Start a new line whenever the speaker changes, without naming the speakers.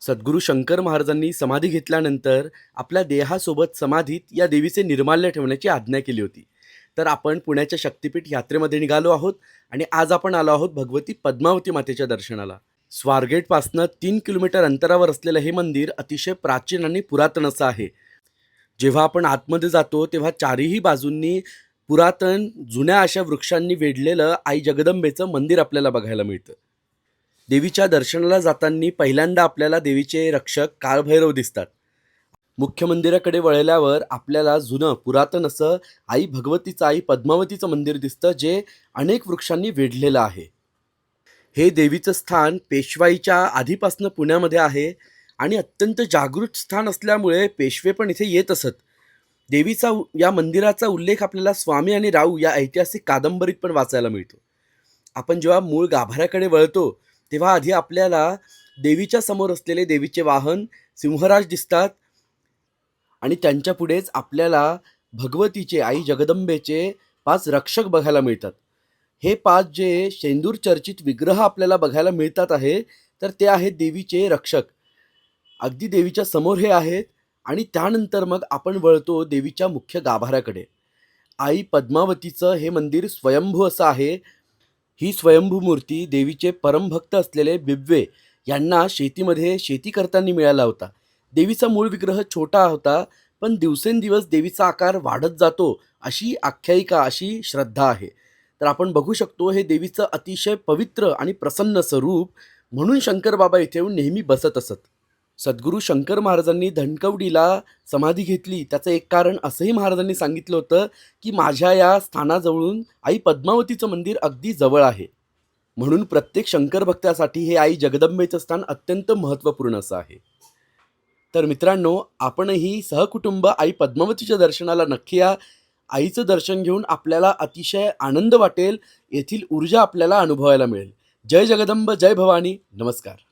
सद्गुरू शंकर महाराजांनी समाधी घेतल्यानंतर आपल्या देहासोबत समाधीत या देवीचे निर्माल्य ठेवण्याची आज्ञा केली होती. तर आपण पुण्याच्या शक्तिपीठ यात्रेमध्ये निघालो आहोत आणि आज आपण आलो आहोत भगवती पद्मावती मातेच्या दर्शनाला. स्वारगेटपासनं 3 किलोमीटर अंतरावर असलेलं हे मंदिर अतिशय प्राचीन आणि पुरातन असं आहे. जेव्हा आपण आतमध्ये जातो तेव्हा चारही बाजूंनी पुरातन जुन्या अशा वृक्षांनी वेढलेलं आई जगदंबेचं मंदिर आपल्याला बघायला मिळतं. देवीच्या दर्शनाला जाताना पहिल्यांदा आपल्याला देवीचे रक्षक काळभैरव दिसतात. मुख्य मंदिराकडे वळल्यावर आपल्याला जुनं पुरातन असं आई भगवतीचं आई पद्मावतीचं मंदिर दिसतं, जे अनेक वृक्षांनी वेढलेलं आहे. हे देवीचं स्थान पेशवाईच्या आधीपासून पुण्यामध्ये आहे आणि अत्यंत जागृत स्थान असल्यामुळे पेशवे पण इथे येत असत. या मंदिराचा उल्लेख आपल्याला स्वामी आणि राऊ या ऐतिहासिक कादंबरीत पण वाचायला मिळतो. आपण जेव्हा मूळ गाभाऱ्याकडे वळतो तेव्हा आधी आपल्याला देवीच्या समोर असलेले देवीचे वाहन सिंहराज दिसतात आणि त्यांच्या पुढेच आपल्याला भगवतीचे आई जगदंबेचे 5 रक्षक बघायला मिळतात. हे 5 जे शेंदूर चर्चित विग्रह आपल्याला बघायला मिळतात आहे, तर ते आहेत देवीचे रक्षक. अगदी देवीच्या समोर हे आहेत आणि त्यानंतर मग आपण वळतो देवीच्या मुख्य गाभाऱ्याकडे. आई पद्मावतीचं हे मंदिर स्वयंभू असं आहे. ही स्वयंभू मूर्ती देवीचे परमभक्त असलेले बिबवे यांना शेतीमध्ये शेती करताना मिळाला होता. देवीचा मूळ विग्रह छोटा होता, पण दिवसेंदिवस देवीचा आकार वाढत जातो अशी आख्यायिका, अशी श्रद्धा आहे. तर आपण बघू शकतो हे देवीचं अतिशय पवित्र आणि प्रसन्न स्वरूप, म्हणून शंकर बाबा इथे येऊन नेहमी बसत असत. सद्गुरू शंकर महाराजांनी धनकवडीला समाधी घेतली त्याचं एक कारण असंही महाराजांनी सांगितलं होतं की माझ्या या स्थानाजवळून आई पद्मावतीचं मंदिर अगदी जवळ आहे. म्हणून प्रत्येक शंकर भक्तासाठी हे आई जगदंबेचं स्थान अत्यंत महत्त्वपूर्ण असं आहे. तर मित्रांनो, आपणही सहकुटुंब आई पद्मावतीच्या दर्शनाला नक्की या. आईचं दर्शन घेऊन आपल्याला अतिशय आनंद वाटेल, येथील ऊर्जा आपल्याला अनुभवायला मिळेल. जय जगदंब, जय भवानी, नमस्कार.